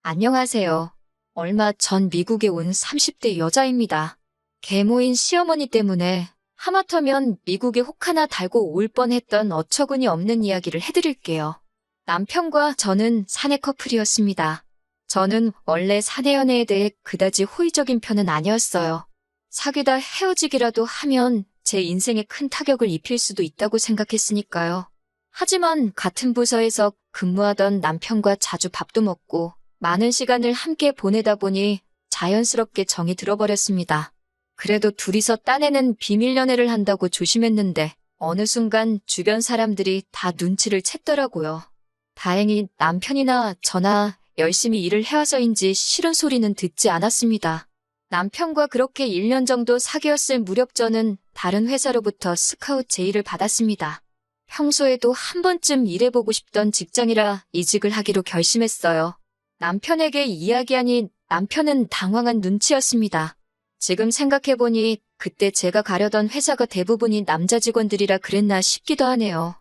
안녕하세요. 얼마 전 미국에 온 30대 여자입니다. 계모인 시어머니 때문에 하마터면 미국에 혹 하나 달고 올 뻔했던 어처구니 없는 이야기를 해드릴게요. 남편과 저는 사내 커플이었습니다. 저는 원래 사내 연애에 대해 그다지 호의적인 편은 아니었어요. 사귀다 헤어지기라도 하면 제 인생에 큰 타격을 입힐 수도 있다고 생각했으니까요. 하지만 같은 부서에서 근무하던 남편과 자주 밥도 먹고 많은 시간을 함께 보내다 보니 자연스럽게 정이 들어버렸습니다. 그래도 둘이서 딴에는 비밀 연애를 한다고 조심했는데 어느 순간 주변 사람들이 다 눈치를 챘더라고요. 다행히 남편이나 저나 열심히 일을 해와서인지 싫은 소리는 듣지 않았습니다. 남편과 그렇게 1년 정도 사귀었을 무렵 저는 다른 회사로부터 스카웃 제의를 받았습니다. 평소에도 한 번쯤 일해보고 싶던 직장이라 이직을 하기로 결심했어요. 남편에게 이야기하니 남편은 당황한 눈치였습니다. 지금 생각해보니 그때 제가 가려던 회사가 대부분이 남자 직원들이라 그랬나 싶기도 하네요.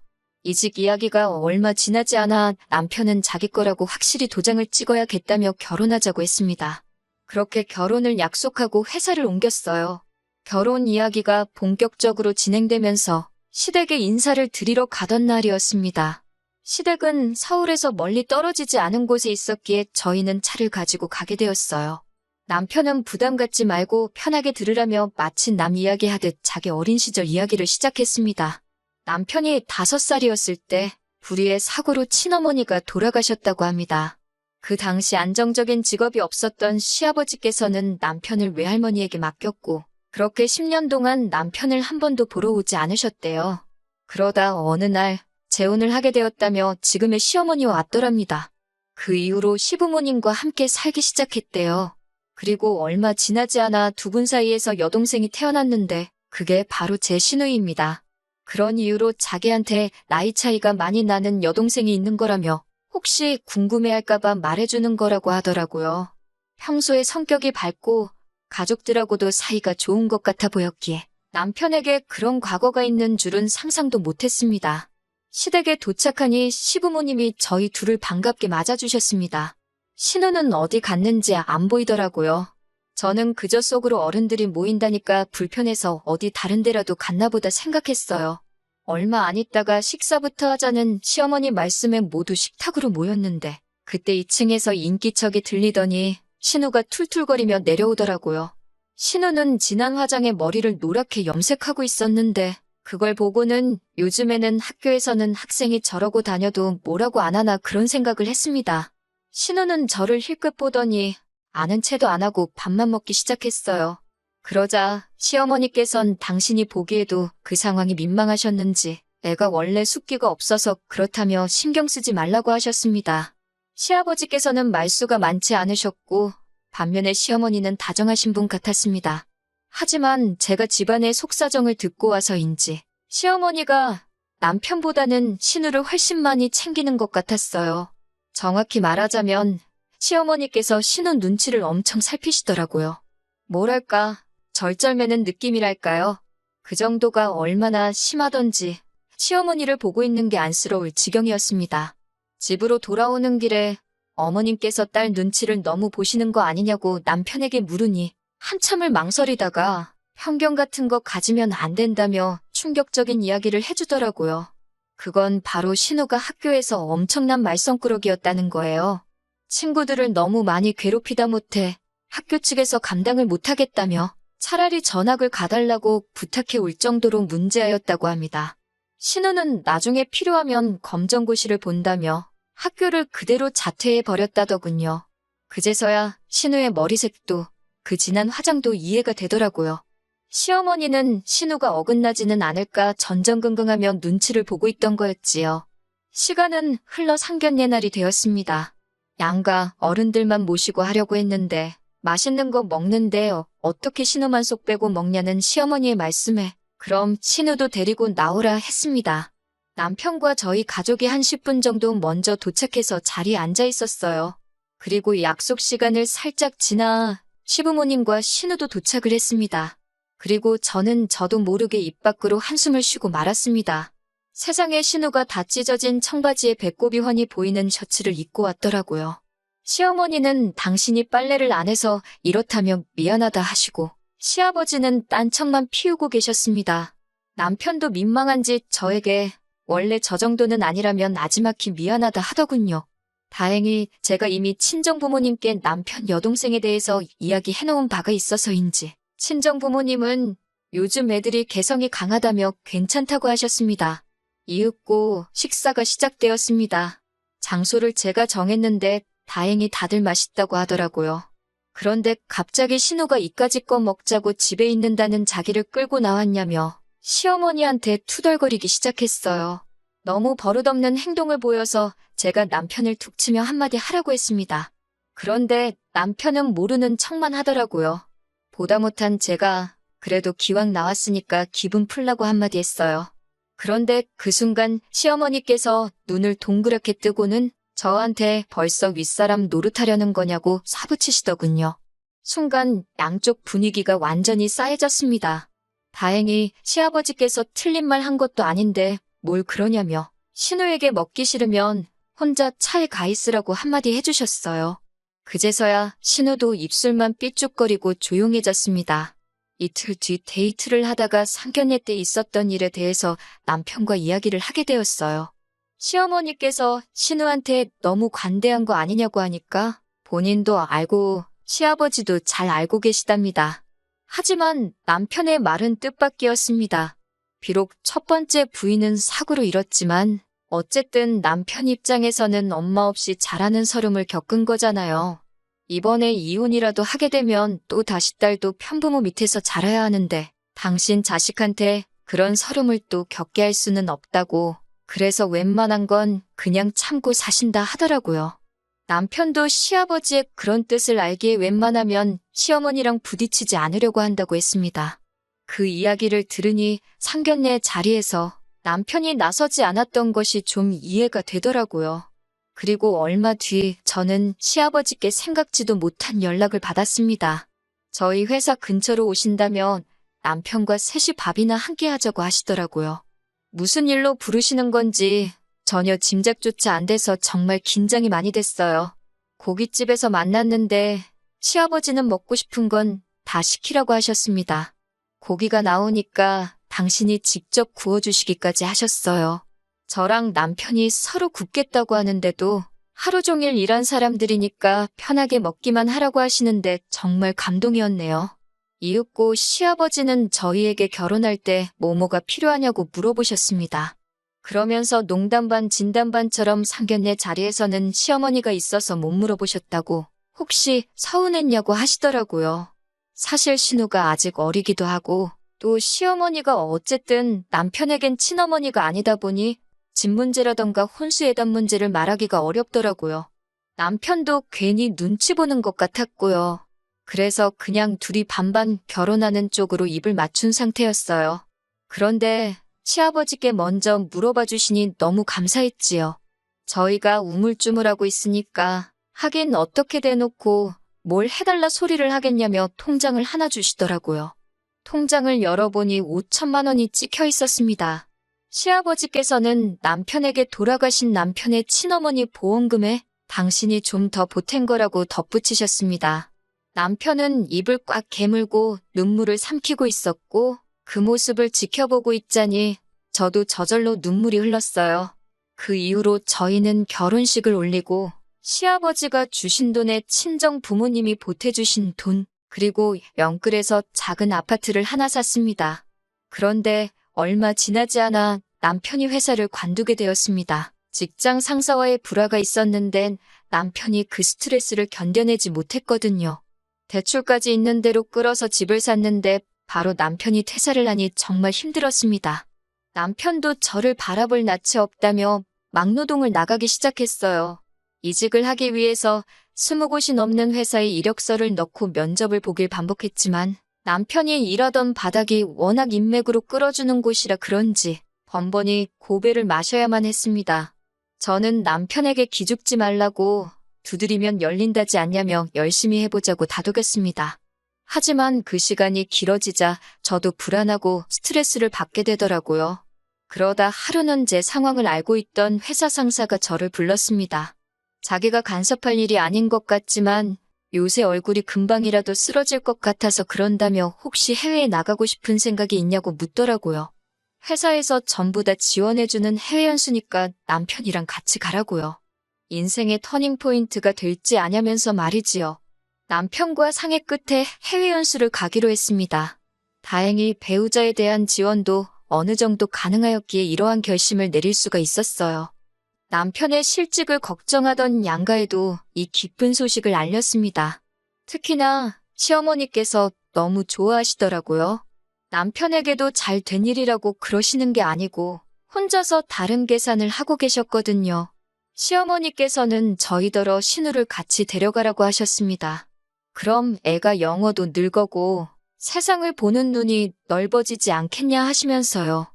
이직 이야기가 얼마 지나지 않아 남편은 자기 거라고 확실히 도장을 찍어야겠다며 결혼하자고 했습니다. 그렇게 결혼을 약속하고 회사를 옮겼어요. 결혼 이야기가 본격적으로 진행되면서 시댁에 인사를 드리러 가던 날이었습니다. 시댁은 서울에서 멀리 떨어지지 않은 곳에 있었기에 저희는 차를 가지고 가게 되었어요. 남편은 부담 갖지 말고 편하게 들으라며 마치 남 이야기하듯 자기 어린 시절 이야기를 시작했습니다. 남편이 5살이었을 때 불의의 사고로 친어머니가 돌아가셨다고 합니다. 그 당시 안정적인 직업이 없었던 시아버지께서는 남편을 외할머니에게 맡겼고 그렇게 10년 동안 남편을 한 번도 보러 오지 않으셨대요. 그러다 어느 날 재혼을 하게 되었다며 지금의 시어머니와 왔더랍니다. 그 이후로 시부모님과 함께 살기 시작했대요. 그리고 얼마 지나지 않아 두 분 사이에서 여동생이 태어났는데 그게 바로 제 시누이입니다. 그런 이유로 자기한테 나이 차이가 많이 나는 여동생이 있는 거라며 혹시 궁금해할까봐 말해주는 거라고 하더라고요. 평소에 성격이 밝고 가족들하고도 사이가 좋은 것 같아 보였기에 남편에게 그런 과거가 있는 줄은 상상도 못했습니다. 시댁에 도착하니 시부모님이 저희 둘을 반갑게 맞아주셨습니다. 신우는 어디 갔는지 안 보이더라고요. 저는 그저 속으로 어른들이 모인다니까 불편해서 어디 다른 데라도 갔나 보다 생각했어요. 얼마 안 있다가 식사부터 하자는 시어머니 말씀에 모두 식탁으로 모였는데 그때 2층에서 인기척이 들리더니 신우가 툴툴거리며 내려오더라고요. 신우는 진한 화장에 머리를 노랗게 염색하고 있었는데 그걸 보고는 요즘에는 학교에서는 학생이 저러고 다녀도 뭐라고 안 하나 그런 생각을 했습니다. 신우는 저를 힐끗 보더니 아는 체도 안 하고 밥만 먹기 시작했어요. 그러자 시어머니께선 당신이 보기에도 그 상황이 민망하셨는지 애가 원래 숫기가 없어서 그렇다며 신경 쓰지 말라고 하셨습니다. 시아버지께서는 말수가 많지 않으셨고 반면에 시어머니는 다정하신 분 같았습니다. 하지만 제가 집안의 속사정을 듣고 와서인지 시어머니가 남편보다는 신우를 훨씬 많이 챙기는 것 같았어요. 정확히 말하자면 시어머니께서 신우 눈치를 엄청 살피시더라고요. 뭐랄까 절절매는 느낌이랄까요. 그 정도가 얼마나 심하던지 시어머니를 보고 있는 게 안쓰러울 지경이었습니다. 집으로 돌아오는 길에 어머님께서 딸 눈치를 너무 보시는 거 아니냐고 남편에게 물으니 한참을 망설이다가 편견 같은 거 가지면 안 된다며 충격적인 이야기를 해주더라고요. 그건 바로 신우가 학교에서 엄청난 말썽꾸러기였다는 거예요. 친구들을 너무 많이 괴롭히다 못해 학교 측에서 감당을 못하겠다며 차라리 전학을 가달라고 부탁해 올 정도로 문제아였다고 합니다. 신우는 나중에 필요하면 검정고시를 본다며 학교를 그대로 자퇴해버렸다더군요. 그제서야 신우의 머리색도 그 진한 화장도 이해가 되더라고요. 시어머니는 신우가 어긋나지는 않을까 전전긍긍하며 눈치를 보고 있던 거였지요. 시간은 흘러 상견례 날이 되었습니다. 양가 어른들만 모시고 하려고 했는데 맛있는 거 먹는데 어떻게 신우만 쏙 빼고 먹냐는 시어머니의 말씀에 그럼 신우도 데리고 나오라 했습니다. 남편과 저희 가족이 한 10분 정도 먼저 도착해서 자리에 앉아 있었어요. 그리고 약속 시간을 살짝 지나 시부모님과 신우도 도착을 했습니다. 그리고 저는 저도 모르게 입 밖으로 한숨을 쉬고 말았습니다. 세상에 신우가 다 찢어진 청바지에 배꼽이 훤히 보이는 셔츠를 입고 왔더라고요. 시어머니는 당신이 빨래를 안 해서 이렇다며 미안하다 하시고, 시아버지는 딴청만 피우고 계셨습니다. 남편도 민망한지 저에게 원래 저 정도는 아니라면 나지막히 미안하다 하더군요. 다행히 제가 이미 친정부모님께 남편 여동생에 대해서 이야기해놓은 바가 있어서인지 친정부모님은 요즘 애들이 개성이 강하다며 괜찮다고 하셨습니다. 이윽고 식사가 시작되었습니다. 장소를 제가 정했는데 다행히 다들 맛있다고 하더라고요. 그런데 갑자기 신우가 이까짓 거 먹자고 집에 있는다는 자기를 끌고 나왔냐며 시어머니한테 투덜거리기 시작했어요. 너무 버릇없는 행동을 보여서 제가 남편을 툭 치며 한마디 하라고 했습니다. 그런데 남편은 모르는 척만 하더라고요. 보다 못한 제가 그래도 기왕 나왔으니까 기분 풀라고 한마디 했어요. 그런데 그 순간 시어머니께서 눈을 동그랗게 뜨고는 저한테 벌써 윗사람 노릇하려는 거냐고 사부치시더군요. 순간 양쪽 분위기가 완전히 싸해졌습니다. 다행히 시아버지께서 틀린 말 한 것도 아닌데 뭘 그러냐며 신우에게 먹기 싫으면 혼자 차에 가 있으라고 한마디 해주셨어요. 그제서야 신우도 입술만 삐죽거리고 조용해졌습니다. 이틀 뒤 데이트를 하다가 상견례 때 있었던 일에 대해서 남편과 이야기를 하게 되었어요. 시어머니께서 신우한테 너무 관대한 거 아니냐고 하니까 본인도 알고 시아버지도 잘 알고 계시답니다. 하지만 남편의 말은 뜻밖이었습니다. 비록 첫 번째 부인은 사고로 잃었지만 어쨌든 남편 입장에서는 엄마 없이 자라는 서름을 겪은 거잖아요. 이번에 이혼이라도 하게 되면 또 다시 딸도 편부모 밑에서 자라야 하는데 당신 자식한테 그런 서름을 또 겪게 할 수는 없다고 그래서 웬만한 건 그냥 참고 사신다 하더라고요. 남편도 시아버지의 그런 뜻을 알기에 웬만하면 시어머니랑 부딪히지 않으려고 한다고 했습니다. 그 이야기를 들으니 상견례 자리에서 남편이 나서지 않았던 것이 좀 이해가 되더라고요. 그리고 얼마 뒤 저는 시아버지께 생각지도 못한 연락을 받았습니다. 저희 회사 근처로 오신다면 남편과 셋이 밥이나 함께 하자고 하시더라고요. 무슨 일로 부르시는 건지 전혀 짐작조차 안 돼서 정말 긴장이 많이 됐어요. 고깃집에서 만났는데 시아버지는 먹고 싶은 건 다 시키라고 하셨습니다. 고기가 나오니까 당신이 직접 구워주시기까지 하셨어요. 저랑 남편이 서로 굽겠다고 하는데도 하루 종일 일한 사람들이니까 편하게 먹기만 하라고 하시는데 정말 감동이었네요. 이윽고 시아버지는 저희에게 결혼할 때 뭐뭐가 필요하냐고 물어보셨습니다. 그러면서 농담 반 진담 반처럼 상견례 자리에서는 시어머니가 있어서 못 물어보셨다고 혹시 서운했냐고 하시더라고요. 사실 신우가 아직 어리기도 하고 또 시어머니가 어쨌든 남편에겐 친어머니가 아니다 보니 집 문제라던가 혼수예단 문제를 말하기가 어렵더라고요. 남편도 괜히 눈치 보는 것 같았고요. 그래서 그냥 둘이 반반 결혼하는 쪽으로 입을 맞춘 상태였어요. 그런데 시아버지께 먼저 물어봐 주시니 너무 감사했지요. 저희가 우물쭈물하고 있으니까 하긴 어떻게 대놓고 뭘 해달라 소리를 하겠냐며 통장을 하나 주시더라고요. 통장을 열어보니 5천만 원이 찍혀 있었습니다. 시아버지께서는 남편에게 돌아가신 남편의 친어머니 보험금에 당신이 좀 더 보탠 거라고 덧붙이셨습니다. 남편은 입을 꽉 깨물고 눈물을 삼키고 있었고 그 모습을 지켜보고 있자니 저도 저절로 눈물이 흘렀어요. 그 이후로 저희는 결혼식을 올리고 시아버지가 주신 돈에 친정 부모님이 보태주신 돈 그리고 영끌에서 작은 아파트를 하나 샀습니다. 그런데 얼마 지나지 않아 남편이 회사를 관두게 되었습니다. 직장 상사와의 불화가 있었는데 남편이 그 스트레스를 견뎌내지 못했거든요. 대출까지 있는 대로 끌어서 집을 샀는데 바로 남편이 퇴사를 하니 정말 힘들었습니다. 남편도 저를 바라볼 낯이 없다며 막노동을 나가기 시작했어요. 이직을 하기 위해서 20곳이 넘는 회사에 이력서를 넣고 면접을 보길 반복했지만 남편이 일하던 바닥이 워낙 인맥으로 끌어주는 곳이라 그런지 번번이 고배를 마셔야만 했습니다. 저는 남편에게 기죽지 말라고 두드리면 열린다지 않냐며 열심히 해보자고 다독였습니다. 하지만 그 시간이 길어지자 저도 불안하고 스트레스를 받게 되더라고요. 그러다 하루는 제 상황을 알고 있던 회사 상사가 저를 불렀습니다. 자기가 간섭할 일이 아닌 것 같지만 요새 얼굴이 금방이라도 쓰러질 것 같아서 그런다며 혹시 해외에 나가고 싶은 생각이 있냐고 묻더라고요. 회사에서 전부 다 지원해주는 해외 연수니까 남편이랑 같이 가라고요. 인생의 터닝포인트가 될지 아냐면서 말이지요. 남편과 상의 끝에 해외 연수를 가기로 했습니다. 다행히 배우자에 대한 지원도 어느 정도 가능하였기에 이러한 결심을 내릴 수가 있었어요. 남편의 실직을 걱정하던 양가에도 이 기쁜 소식을 알렸습니다. 특히나 시어머니께서 너무 좋아하시더라고요. 남편에게도 잘 된 일이라고 그러시는 게 아니고 혼자서 다른 계산을 하고 계셨거든요. 시어머니께서는 저희더러 신우를 같이 데려가라고 하셨습니다. 그럼 애가 영어도 늘거고 세상을 보는 눈이 넓어지지 않겠냐 하시면서요.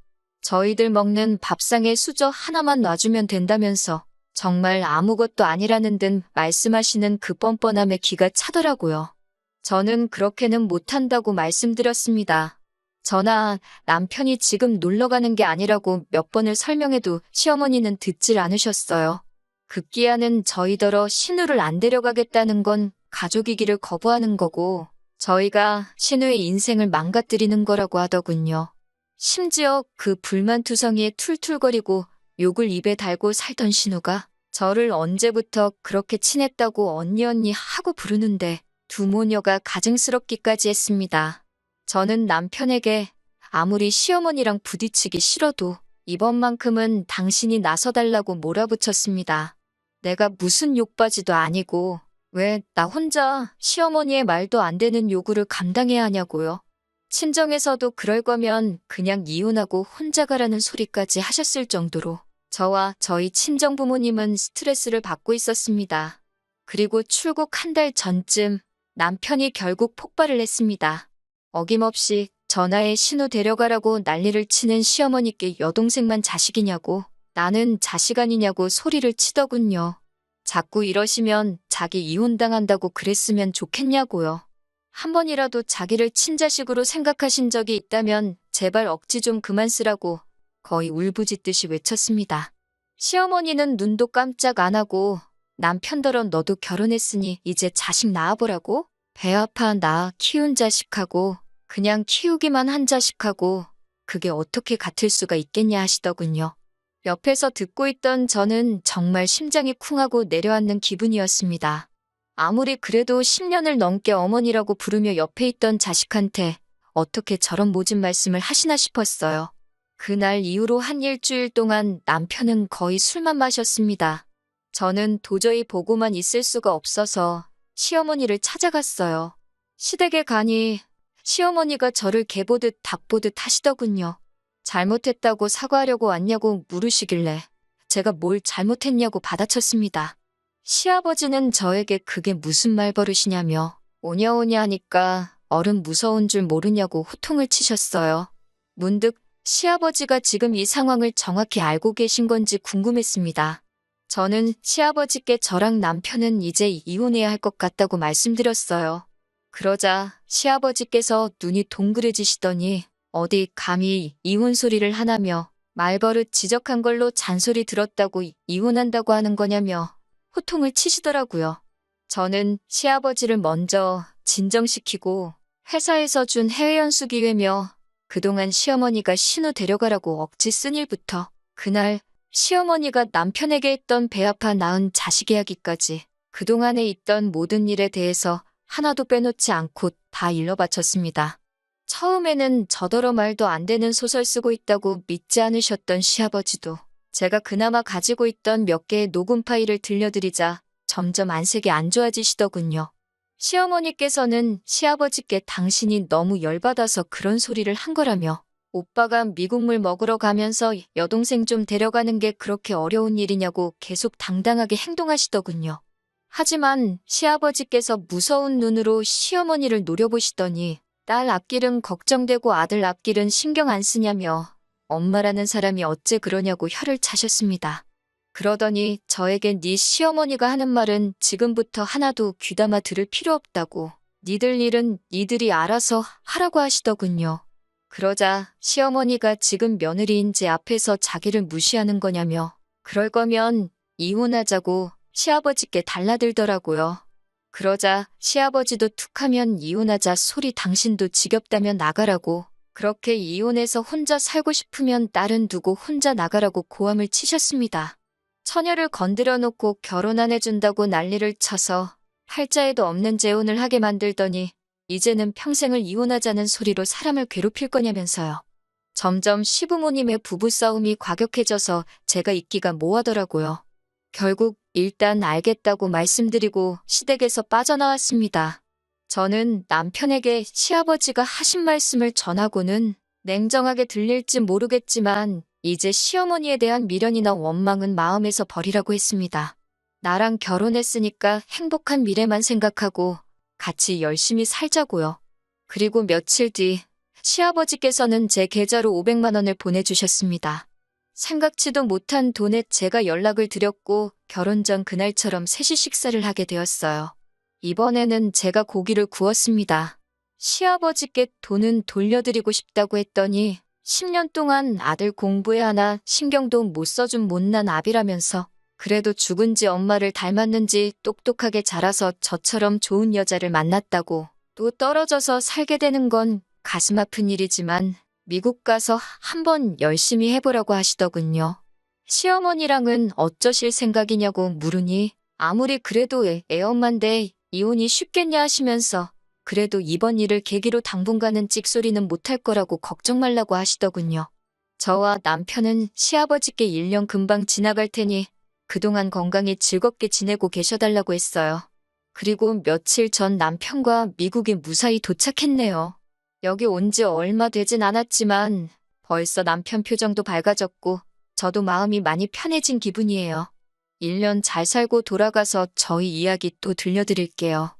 저희들 먹는 밥상에 수저 하나만 놔주면 된다면서 정말 아무것도 아니라는 듯 말씀하시는 그 뻔뻔함에 기가 차더라고요. 저는 그렇게는 못한다고 말씀드렸습니다. 저나 남편이 지금 놀러 가는 게 아니라고 몇 번을 설명해도 시어머니는 듣질 않으셨어요. 급기야는 저희더러 신우를 안 데려가겠다는 건 가족이기를 거부하는 거고 저희가 신우의 인생을 망가뜨리는 거라고 하더군요. 심지어 그 불만투성이에 툴툴거리고 욕을 입에 달고 살던 신우가 저를 언제부터 그렇게 친했다고 언니 하고 부르는데 두 모녀가 가증스럽기까지 했습니다. 저는 남편에게 아무리 시어머니랑 부딪히기 싫어도 이번만큼은 당신이 나서달라고 몰아붙였습니다. 내가 무슨 욕바지도 아니고 왜 나 혼자 시어머니의 말도 안 되는 요구를 감당해야 하냐고요. 친정에서도 그럴 거면 그냥 이혼하고 혼자 가라는 소리까지 하셨을 정도로 저와 저희 친정 부모님은 스트레스를 받고 있었습니다. 그리고 출국 한 달 전쯤 남편이 결국 폭발을 했습니다. 어김없이 전화에 신우 데려가라고 난리를 치는 시어머니께 여동생만 자식이냐고 나는 자식 아니냐고 소리를 치더군요. 자꾸 이러시면 자기 이혼당한다고 그랬으면 좋겠냐고요. 한 번이라도 자기를 친자식으로 생각하신 적이 있다면 제발 억지 좀 그만 쓰라고 거의 울부짖듯이 외쳤습니다. 시어머니는 눈도 깜짝 안 하고 남편더러 너도 결혼했으니 이제 자식 낳아보라고? 배 아파 나 키운 자식하고 그냥 키우기만 한 자식하고 그게 어떻게 같을 수가 있겠냐 하시더군요. 옆에서 듣고 있던 저는 정말 심장이 쿵하고 내려앉는 기분이었습니다. 아무리 그래도 10년을 넘게 어머니라고 부르며 옆에 있던 자식한테 어떻게 저런 모진 말씀을 하시나 싶었어요. 그날 이후로 한 일주일 동안 남편은 거의 술만 마셨습니다. 저는 도저히 보고만 있을 수가 없어서 시어머니를 찾아갔어요. 시댁에 가니 시어머니가 저를 개 보듯 닭 보듯 하시더군요. 잘못했다고 사과하려고 왔냐고 물으시길래 제가 뭘 잘못했냐고 받아쳤습니다. 시아버지는 저에게 그게 무슨 말버릇이냐며 오냐오냐 하니까 어른 무서운 줄 모르냐고 호통을 치셨어요. 문득 시아버지가 지금 이 상황을 정확히 알고 계신 건지 궁금했습니다. 저는 시아버지께 저랑 남편은 이제 이혼해야 할 것 같다고 말씀드렸어요. 그러자 시아버지께서 눈이 동그래지시더니 어디 감히 이혼 소리를 하나며 말버릇 지적한 걸로 잔소리 들었다고 이혼한다고 하는 거냐며 호통을 치시더라고요. 저는 시아버지를 먼저 진정시키고 회사에서 준 해외 연수 기회며 그동안 시어머니가 신우 데려가라고 억지 쓴 일부터 그날 시어머니가 남편에게 했던 배 아파 낳은 자식 이야기까지 그동안에 있던 모든 일에 대해서 하나도 빼놓지 않고 다 일러바쳤습니다. 처음에는 저더러 말도 안 되는 소설 쓰고 있다고 믿지 않으셨던 시아버지도 제가 그나마 가지고 있던 몇 개의 녹음 파일을 들려드리자 점점 안색이 안 좋아지시더군요. 시어머니께서는 시아버지께 당신이 너무 열받아서 그런 소리를 한 거라며 오빠가 미국물 먹으러 가면서 여동생 좀 데려가는 게 그렇게 어려운 일이냐고 계속 당당하게 행동하시더군요. 하지만 시아버지께서 무서운 눈으로 시어머니를 노려보시더니 딸 앞길은 걱정되고 아들 앞길은 신경 안 쓰냐며 엄마라는 사람이 어째 그러냐고 혀를 차셨습니다. 그러더니 저에게 네 시어머니가 하는 말은 지금부터 하나도 귀담아 들을 필요 없다고 니들 일은 니들이 알아서 하라고 하시더군요. 그러자 시어머니가 지금 며느리인 제 앞에서 자기를 무시하는 거냐며 그럴 거면 이혼하자고 시아버지께 달라들더라고요. 그러자 시아버지도 툭하면 이혼하자 소리 당신도 지겹다면 나가라고. 그렇게 이혼해서 혼자 살고 싶으면 딸은 두고 혼자 나가라고 고함을 치셨습니다. 처녀를 건드려 놓고 결혼 안 해준다고 난리를 쳐서 팔자에도 없는 재혼을 하게 만들더니 이제는 평생을 이혼하자는 소리로 사람을 괴롭힐 거냐면서요. 점점 시부모님의 부부싸움이 과격해져서 제가 있기가 뭐하더라고요. 결국 일단 알겠다고 말씀드리고 시댁에서 빠져나왔습니다. 저는 남편에게 시아버지가 하신 말씀을 전하고는 냉정하게 들릴지 모르겠지만 이제 시어머니에 대한 미련이나 원망은 마음에서 버리라고 했습니다. 나랑 결혼했으니까 행복한 미래만 생각하고 같이 열심히 살자고요. 그리고 며칠 뒤 시아버지께서는 제 계좌로 500만 원을 보내주셨습니다. 생각지도 못한 돈에 제가 연락을 드렸고 결혼 전 그날처럼 셋이 식사를 하게 되었어요. 이번에는 제가 고기를 구웠습니다. 시아버지께 돈은 돌려드리고 싶다고 했더니 10년 동안 아들 공부에 하나 신경도 못 써준 못난 아비라면서 그래도 죽은지 엄마를 닮았는지 똑똑하게 자라서 저처럼 좋은 여자를 만났다고 또 떨어져서 살게 되는 건 가슴 아픈 일이지만 미국 가서 한번 열심히 해보라고 하시더군요. 시어머니랑은 어쩌실 생각이냐고 물으니 아무리 그래도 애엄마인데 이혼이 쉽겠냐 하시면서 그래도 이번 일을 계기로 당분간은 찍소리는 못할 거라고 걱정 말라고 하시더군요. 저와 남편은 시아버지께 1년 금방 지나갈 테니 그동안 건강히 즐겁게 지내고 계셔달라고 했어요. 그리고 며칠 전 남편과 미국에 무사히 도착했네요. 여기 온 지 얼마 되진 않았지만 벌써 남편 표정도 밝아졌고 저도 마음이 많이 편해진 기분이에요. 1년 잘 살고 돌아가서 저희 이야기 또 들려드릴게요.